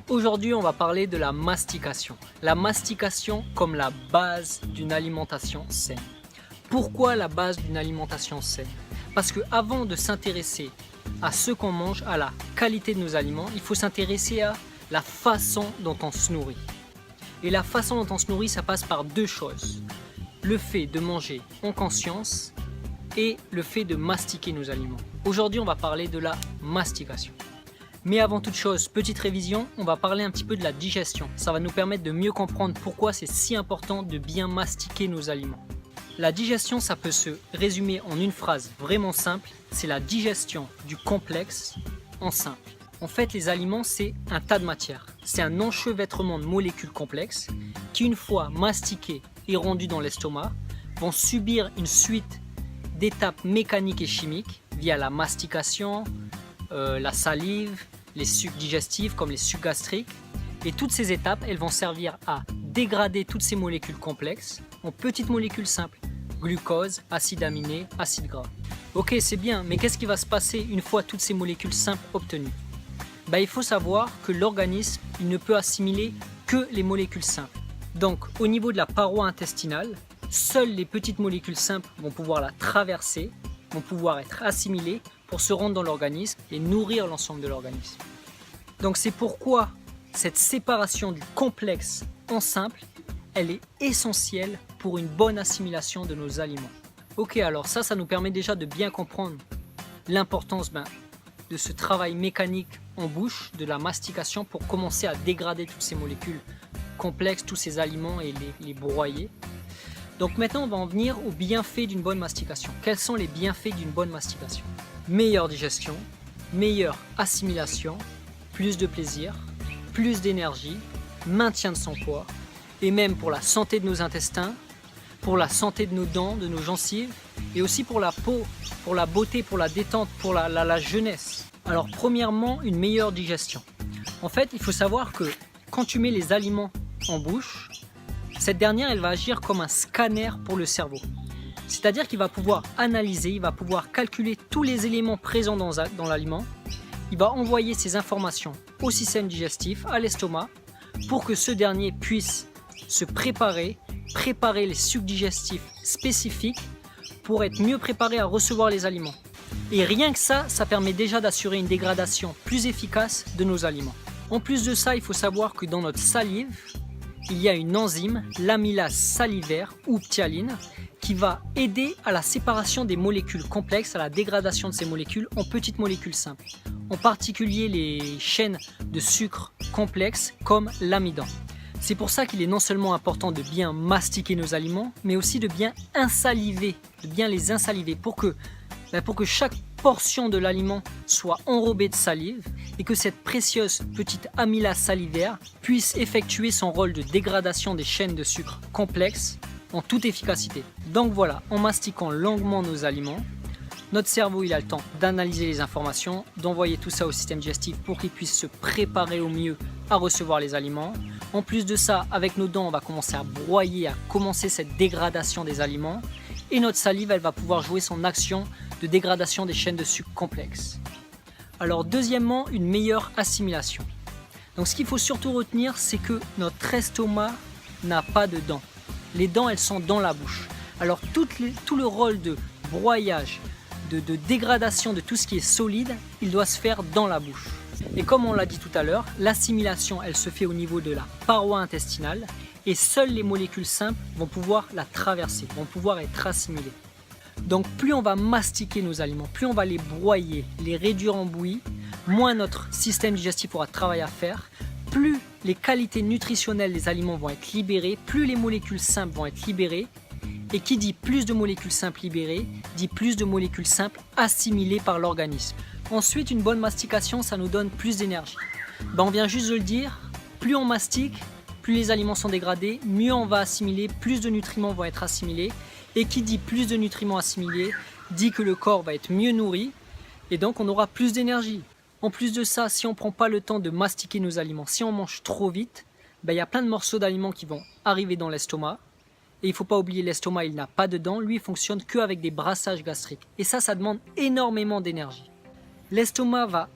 Aujourd'hui, on va parler de la mastication. La mastication comme la base d'une alimentation saine. Pourquoi la base d'une alimentation saine? Parce que avant de s'intéresser à ce qu'on mange, à la qualité de nos aliments, il faut s'intéresser à la façon dont on se nourrit. Et la façon dont on se nourrit, ça passe par deux choses. Le fait de manger en conscience et le fait de mastiquer nos aliments. Aujourd'hui, on va parler de la mastication. Mais avant toute chose, petite révision, on va parler un petit peu de la digestion. Ça va nous permettre de mieux comprendre pourquoi c'est si important de bien mastiquer nos aliments. La digestion, ça peut se résumer en une phrase vraiment simple, c'est la digestion du complexe en simple. En fait, les aliments, c'est un tas de matière. C'est un enchevêtrement de molécules complexes qui, une fois mastiquées et rendues dans l'estomac, vont subir une suite d'étapes mécaniques et chimiques via la mastication, la salive, les sucs digestifs comme les sucs gastriques. Et toutes ces étapes, elles vont servir à dégrader toutes ces molécules complexes en petites molécules simples. Glucose, acide aminé, acide gras. Ok, c'est bien, mais qu'est-ce qui va se passer une fois toutes ces molécules simples obtenues? Il faut savoir que l'organisme il ne peut assimiler que les molécules simples. Donc, au niveau de la paroi intestinale, seules les petites molécules simples vont pouvoir la traverser, vont pouvoir être assimilées pour se rendre dans l'organisme et nourrir l'ensemble de l'organisme. Donc c'est pourquoi cette séparation du complexe en simple, elle est essentielle pour une bonne assimilation de nos aliments. Ok, alors ça nous permet déjà de bien comprendre l'importance de ce travail mécanique en bouche, de la mastication pour commencer à dégrader toutes ces molécules complexes, tous ces aliments et les broyer. Donc maintenant on va en venir aux bienfaits d'une bonne mastication. Quels sont les bienfaits d'une bonne mastication? Meilleure digestion, meilleure assimilation, plus de plaisir, plus d'énergie, maintien de son poids, et même pour la santé de nos intestins, pour la santé de nos dents, de nos gencives, et aussi pour la peau, pour la beauté, pour la détente, pour la jeunesse. Alors premièrement, une meilleure digestion. En fait, il faut savoir que quand tu mets les aliments en bouche, cette dernière, elle va agir comme un scanner pour le cerveau. C'est-à-dire qu'il va pouvoir analyser, il va pouvoir calculer tous les éléments présents dans l'aliment. Il va envoyer ces informations au système digestif, à l'estomac, pour que ce dernier puisse se préparer les sucs digestifs spécifiques pour être mieux préparé à recevoir les aliments. Et rien que ça permet déjà d'assurer une dégradation plus efficace de nos aliments. En plus de ça, il faut savoir que dans notre salive, il y a une enzyme, l'amylase salivaire ou ptyaline, qui va aider à la séparation des molécules complexes, à la dégradation de ces molécules en petites molécules simples. En particulier les chaînes de sucre complexes comme l'amidon. C'est pour ça qu'il est non seulement important de bien mastiquer nos aliments, mais aussi de bien insaliver, de bien les insaliver pour que chaque portion de l'aliment soit enrobée de salive et que cette précieuse petite amylase salivaire puisse effectuer son rôle de dégradation des chaînes de sucre complexes en toute efficacité. Donc voilà, en mastiquant longuement nos aliments, notre cerveau il a le temps d'analyser les informations, d'envoyer tout ça au système digestif pour qu'il puisse se préparer au mieux à recevoir les aliments. En plus de ça, avec nos dents, on va commencer à broyer, à commencer cette dégradation des aliments. Et notre salive, elle va pouvoir jouer son action de dégradation des chaînes de sucre complexes. Alors deuxièmement, une meilleure assimilation. Donc ce qu'il faut surtout retenir, c'est que notre estomac n'a pas de dents. Les dents, elles sont dans la bouche. Alors tout le rôle de broyage, de dégradation de tout ce qui est solide, il doit se faire dans la bouche. Et comme on l'a dit tout à l'heure, l'assimilation, elle se fait au niveau de la paroi intestinale et seules les molécules simples vont pouvoir la traverser, vont pouvoir être assimilées. Donc plus on va mastiquer nos aliments, plus on va les broyer, les réduire en bouillie, moins notre système digestif aura de travail à faire, plus les qualités nutritionnelles des aliments vont être libérées, plus les molécules simples vont être libérées. Et qui dit plus de molécules simples libérées, dit plus de molécules simples assimilées par l'organisme. Ensuite, une bonne mastication, ça nous donne plus d'énergie. On vient juste de le dire, plus on mastique, plus les aliments sont dégradés, mieux on va assimiler, plus de nutriments vont être assimilés. Et qui dit plus de nutriments assimilés, dit que le corps va être mieux nourri, et donc on aura plus d'énergie. En plus de ça, si on ne prend pas le temps de mastiquer nos aliments, si on mange trop vite, il y a plein de morceaux d'aliments qui vont arriver dans l'estomac. Et il ne faut pas oublier, l'estomac, il n'a pas de dents, lui il fonctionne qu'avec des brassages gastriques. Et ça demande énormément d'énergie. L'estomac va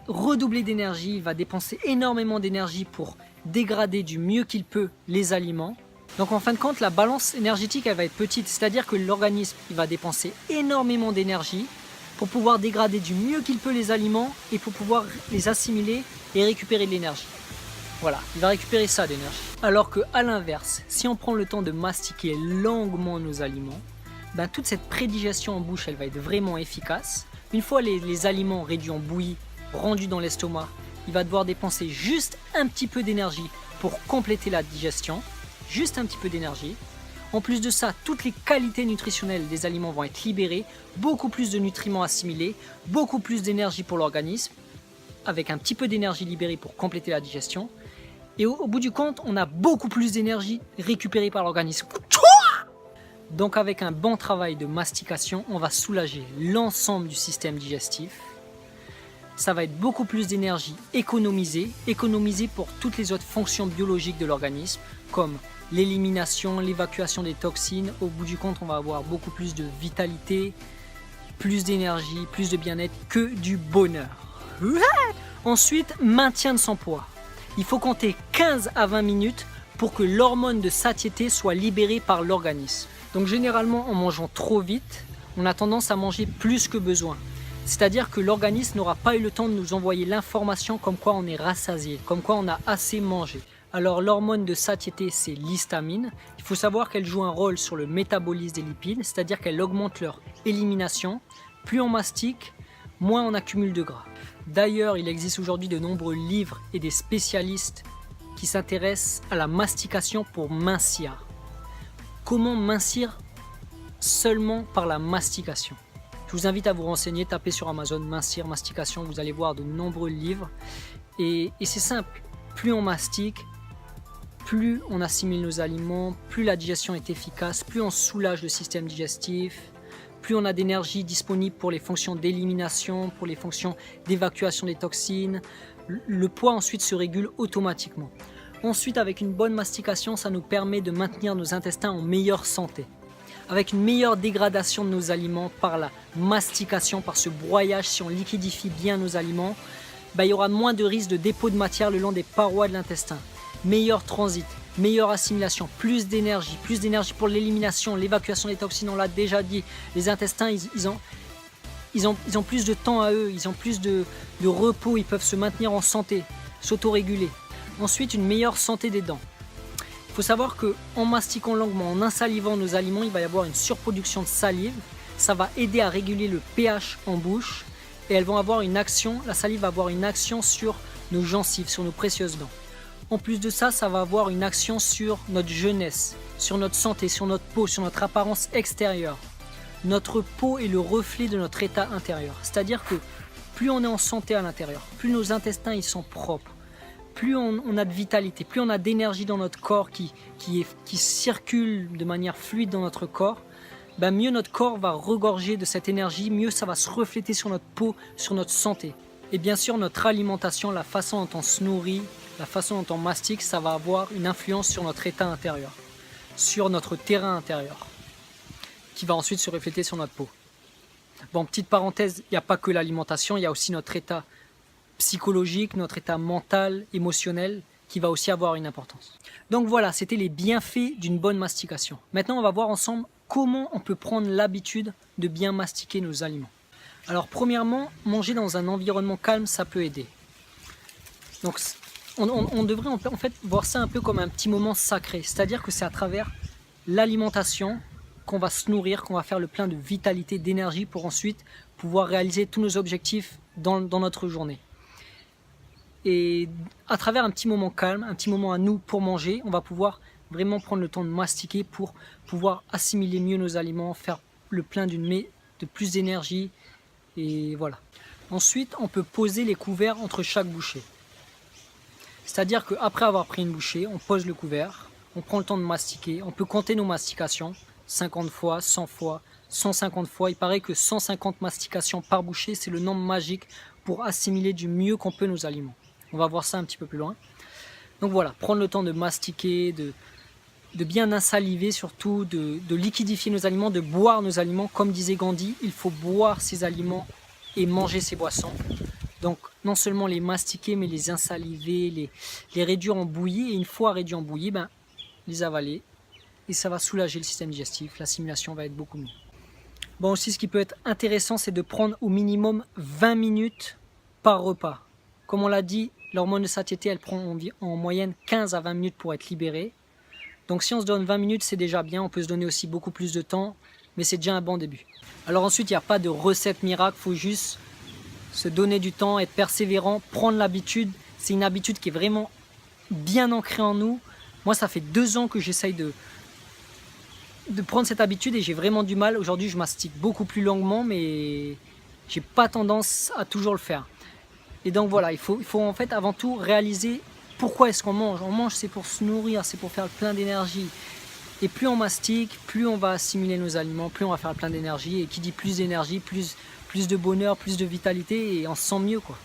redoubler d'énergie, il va dépenser énormément d'énergie pour dégrader du mieux qu'il peut les aliments. Donc en fin de compte, la balance énergétique elle va être petite, c'est-à-dire que l'organisme il va dépenser énormément d'énergie pour pouvoir dégrader du mieux qu'il peut les aliments et pour pouvoir les assimiler et récupérer de l'énergie. Voilà, il va récupérer ça d'énergie. Alors qu'à l'inverse, si on prend le temps de mastiquer longuement nos aliments, ben, toute cette prédigestion en bouche elle va être vraiment efficace. Une fois les aliments réduits en bouillie, rendus dans l'estomac, il va devoir dépenser juste un petit peu d'énergie pour compléter la digestion, juste un petit peu d'énergie. En plus de ça, toutes les qualités nutritionnelles des aliments vont être libérées, beaucoup plus de nutriments assimilés, beaucoup plus d'énergie pour l'organisme, avec un petit peu d'énergie libérée pour compléter la digestion. Et au bout du compte, on a beaucoup plus d'énergie récupérée par l'organisme. Donc avec un bon travail de mastication, on va soulager l'ensemble du système digestif. Ça va être beaucoup plus d'énergie économisée pour toutes les autres fonctions biologiques de l'organisme, comme l'élimination, l'évacuation des toxines. Au bout du compte, on va avoir beaucoup plus de vitalité, plus d'énergie, plus de bien-être, que du bonheur. Ensuite, maintien de son poids. Il faut compter 15 à 20 minutes pour que l'hormone de satiété soit libérée par l'organisme. Donc généralement, en mangeant trop vite, on a tendance à manger plus que besoin. C'est-à-dire que l'organisme n'aura pas eu le temps de nous envoyer l'information comme quoi on est rassasié, comme quoi on a assez mangé. Alors l'hormone de satiété, c'est l'histamine. Il faut savoir qu'elle joue un rôle sur le métabolisme des lipides, c'est-à-dire qu'elle augmente leur élimination. Plus on mastique, moins on accumule de gras. D'ailleurs, il existe aujourd'hui de nombreux livres et des spécialistes qui s'intéressent à la mastication pour mincir. Comment mincir seulement par la mastication? Je vous invite à vous renseigner, tapez sur Amazon mincir, mastication, vous allez voir de nombreux livres. Et c'est simple, plus on mastique, plus on assimile nos aliments, plus la digestion est efficace, plus on soulage le système digestif, plus on a d'énergie disponible pour les fonctions d'élimination, pour les fonctions d'évacuation des toxines. Le poids ensuite se régule automatiquement. Ensuite, avec une bonne mastication, ça nous permet de maintenir nos intestins en meilleure santé. Avec une meilleure dégradation de nos aliments par la mastication, par ce broyage, si on liquidifie bien nos aliments, il y aura moins de risque de dépôt de matière le long des parois de l'intestin. Meilleur transit, meilleure assimilation, plus d'énergie pour l'élimination, l'évacuation des toxines, on l'a déjà dit. Les intestins, ils ont plus de temps à eux, ils ont plus de repos, ils peuvent se maintenir en santé, s'autoréguler. Ensuite, une meilleure santé des dents. Il faut savoir qu'en mastiquant longuement, en insalivant nos aliments, il va y avoir une surproduction de salive. Ça va aider à réguler le pH en bouche et elles vont avoir une action, la salive va avoir une action sur nos gencives, sur nos précieuses dents. En plus de ça, ça va avoir une action sur notre jeunesse, sur notre santé, sur notre peau, sur notre apparence extérieure. Notre peau est le reflet de notre état intérieur. C'est-à-dire que plus on est en santé à l'intérieur, plus nos intestins ils sont propres, plus on a de vitalité, plus on a d'énergie dans notre corps qui circule de manière fluide dans notre corps, mieux notre corps va regorger de cette énergie, mieux ça va se refléter sur notre peau, sur notre santé. Et bien sûr, notre alimentation, la façon dont on se nourrit, la façon dont on mastique, ça va avoir une influence sur notre état intérieur, sur notre terrain intérieur, qui va ensuite se refléter sur notre peau. Bon, petite parenthèse, il n'y a pas que l'alimentation, il y a aussi notre état psychologique, notre état mental, émotionnel, qui va aussi avoir une importance. Donc voilà, c'était les bienfaits d'une bonne mastication. Maintenant, on va voir ensemble comment on peut prendre l'habitude de bien mastiquer nos aliments. Alors premièrement, manger dans un environnement calme, ça peut aider. Donc on devrait en fait voir ça un peu comme un petit moment sacré, c'est-à-dire que c'est à travers l'alimentation qu'on va se nourrir, qu'on va faire le plein de vitalité, d'énergie pour ensuite pouvoir réaliser tous nos objectifs dans notre journée. Et à travers un petit moment calme, un petit moment à nous pour manger, on va pouvoir vraiment prendre le temps de mastiquer pour pouvoir assimiler mieux nos aliments, faire le plein de plus d'énergie, et voilà. Ensuite, on peut poser les couverts entre chaque bouchée. C'est-à-dire qu'après avoir pris une bouchée, on pose le couvert, on prend le temps de mastiquer, on peut compter nos mastications, 50 fois, 100 fois, 150 fois. Il paraît que 150 mastications par bouchée, c'est le nombre magique pour assimiler du mieux qu'on peut nos aliments. On va voir ça un petit peu plus loin. Donc voilà, prendre le temps de mastiquer, de bien insaliver surtout, de liquidifier nos aliments, de boire nos aliments. Comme disait Gandhi, il faut boire ses aliments et manger ses boissons. Donc non seulement les mastiquer, mais les insaliver, les réduire en bouillie. Et une fois réduits en bouillie, ben, les avaler. Et ça va soulager le système digestif. L'assimilation va être beaucoup mieux. Bon, aussi, ce qui peut être intéressant, c'est de prendre au minimum 20 minutes par repas. Comme on l'a dit, l'hormone de satiété, elle prend en moyenne 15 à 20 minutes pour être libérée. Donc si on se donne 20 minutes, c'est déjà bien. On peut se donner aussi beaucoup plus de temps, mais c'est déjà un bon début. Alors ensuite, il n'y a pas de recette miracle. Il faut juste se donner du temps, être persévérant, prendre l'habitude. C'est une habitude qui est vraiment bien ancrée en nous. Moi, ça fait 2 ans que j'essaye de prendre cette habitude et j'ai vraiment du mal. Aujourd'hui, je mastique beaucoup plus longuement, mais j'ai pas tendance à toujours le faire. Et donc voilà, il faut en fait avant tout réaliser pourquoi est-ce qu'on mange. On mange, c'est pour se nourrir, c'est pour faire plein d'énergie. Et plus on mastique, plus on va assimiler nos aliments, plus on va faire plein d'énergie. Et qui dit plus d'énergie, plus de bonheur, plus de vitalité, et on se sent mieux, quoi.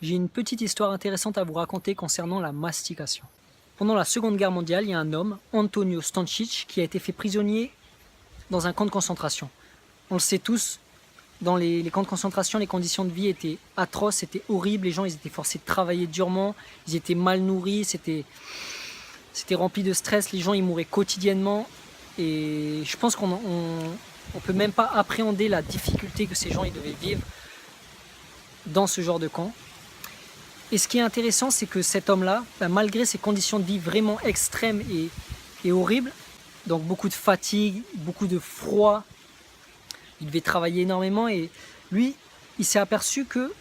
J'ai une petite histoire intéressante à vous raconter concernant la mastication. Pendant la Seconde Guerre mondiale, il y a un homme, Antonio Stančić, qui a été fait prisonnier dans un camp de concentration. On le sait tous, dans les camps de concentration, les conditions de vie étaient atroces, c'était horrible, les gens ils étaient forcés de travailler durement, ils étaient mal nourris, c'était rempli de stress, les gens ils mouraient quotidiennement, et je pense qu'on ne peut même pas appréhender la difficulté que ces gens ils devaient vivre dans ce genre de camp. Et ce qui est intéressant, c'est que cet homme-là, malgré ses conditions de vie vraiment extrêmes et horribles, donc beaucoup de fatigue, beaucoup de froid, il devait travailler énormément, et lui, il s'est aperçu que,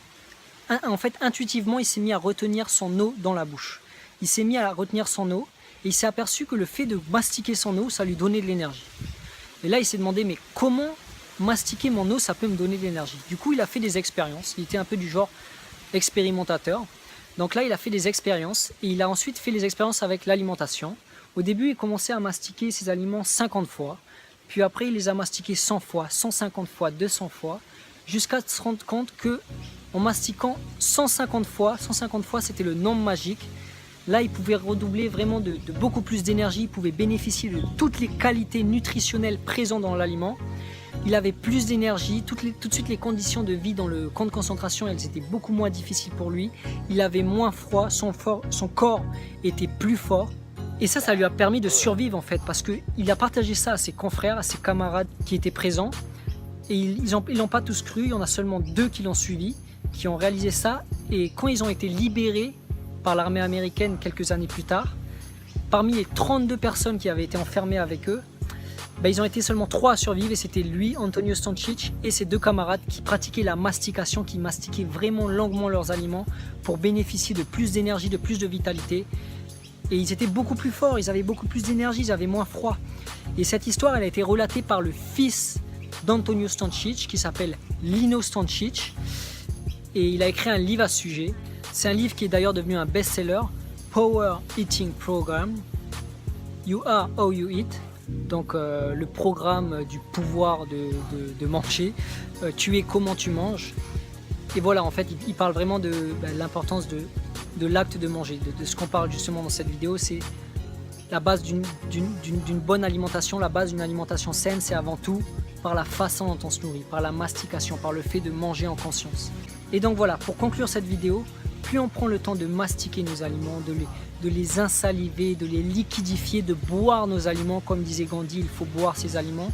en fait, intuitivement, il s'est mis à retenir son eau dans la bouche. Il s'est mis à retenir son eau, et il s'est aperçu que le fait de mastiquer son eau, ça lui donnait de l'énergie. Et là, il s'est demandé, mais comment mastiquer mon eau, ça peut me donner de l'énergie? Du coup, il a fait des expériences, il était un peu du genre expérimentateur. Donc là, il a fait des expériences, et il a ensuite fait les expériences avec l'alimentation. Au début, il commençait à mastiquer ses aliments 50 fois, puis après, il les a mastiqués 100 fois, 150 fois, 200 fois, jusqu'à se rendre compte que, en mastiquant 150 fois c'était le nombre magique. Là, il pouvait redoubler vraiment de beaucoup plus d'énergie, il pouvait bénéficier de toutes les qualités nutritionnelles présentes dans l'aliment. Il avait plus d'énergie, tout de suite les conditions de vie dans le camp de concentration, elles étaient beaucoup moins difficiles pour lui. Il avait moins froid, son corps était plus fort. Et ça lui a permis de survivre en fait, parce qu'il a partagé ça à ses confrères, à ses camarades qui étaient présents. Et ils l'ont pas tous cru, il y en a seulement 2 qui l'ont suivi, qui ont réalisé ça. Et quand ils ont été libérés par l'armée américaine quelques années plus tard, parmi les 32 personnes qui avaient été enfermées avec eux, ils ont été seulement 3 à survivre, et c'était lui, Antonio Stančić, et ses 2 camarades qui pratiquaient la mastication, qui mastiquaient vraiment longuement leurs aliments pour bénéficier de plus d'énergie, de plus de vitalité. Et ils étaient beaucoup plus forts, ils avaient beaucoup plus d'énergie, ils avaient moins froid. Et cette histoire, elle a été relatée par le fils d'Antonio Stančić, qui s'appelle Lino Stančić. Et il a écrit un livre à ce sujet. C'est un livre qui est d'ailleurs devenu un best-seller, Power Eating Program. You are how you eat. Donc le programme du pouvoir de manger. Tu es comment tu manges. Et voilà, en fait, il parle vraiment de l'importance de l'acte de manger, de ce qu'on parle justement dans cette vidéo. C'est la base d'une bonne alimentation, la base d'une alimentation saine, c'est avant tout par la façon dont on se nourrit, par la mastication, par le fait de manger en conscience. Et donc voilà, pour conclure cette vidéo, plus on prend le temps de mastiquer nos aliments, de les insaliver, de les liquidifier, de boire nos aliments, comme disait Gandhi, il faut boire ses aliments,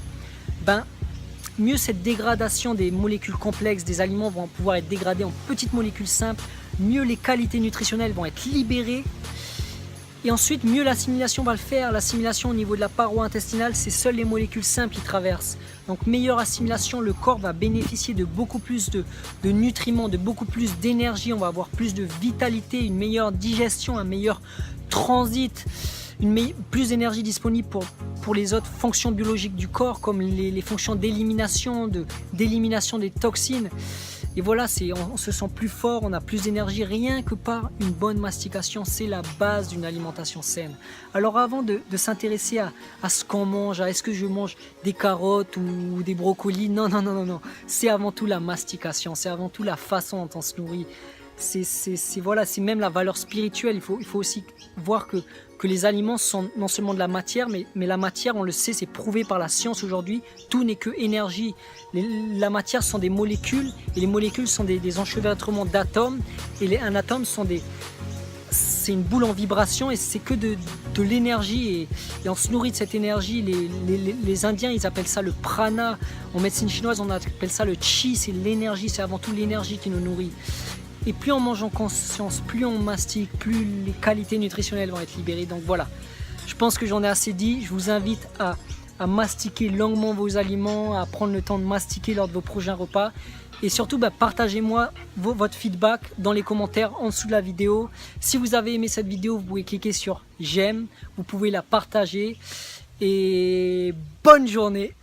mieux cette dégradation des molécules complexes des aliments vont pouvoir être dégradées en petites molécules simples, mieux les qualités nutritionnelles vont être libérées, et ensuite mieux l'assimilation va le faire. L'assimilation au niveau de la paroi intestinale, c'est seules les molécules simples qui traversent. Donc meilleure assimilation, le corps va bénéficier de beaucoup plus de nutriments, de beaucoup plus d'énergie, on va avoir plus de vitalité, une meilleure digestion, un meilleur transit, plus d'énergie disponible pour les autres fonctions biologiques du corps, comme les fonctions d'élimination des toxines. Et voilà, on se sent plus fort, on a plus d'énergie rien que par une bonne mastication. C'est la base d'une alimentation saine. Alors avant de s'intéresser à ce qu'on mange, à est-ce que je mange des carottes ou des brocolis, non. C'est avant tout la mastication, c'est avant tout la façon dont on se nourrit. C'est même la valeur spirituelle. Il faut aussi voir que que les aliments sont non seulement de la matière, mais la matière, on le sait, c'est prouvé par la science aujourd'hui, tout n'est que énergie. La matière sont des molécules, et les molécules sont des enchevêtrements d'atomes, et un atome c'est une boule en vibration, et c'est que de l'énergie, et on se nourrit de cette énergie. Les Indiens, ils appellent ça le prana. En médecine chinoise, on appelle ça le chi, c'est l'énergie, c'est avant tout l'énergie qui nous nourrit. Et plus on mange en conscience, plus on mastique, plus les qualités nutritionnelles vont être libérées. Donc voilà, je pense que j'en ai assez dit. Je vous invite à mastiquer longuement vos aliments, à prendre le temps de mastiquer lors de vos prochains repas. Et surtout, partagez-moi votre feedback dans les commentaires en dessous de la vidéo. Si vous avez aimé cette vidéo, vous pouvez cliquer sur j'aime, vous pouvez la partager. Et bonne journée!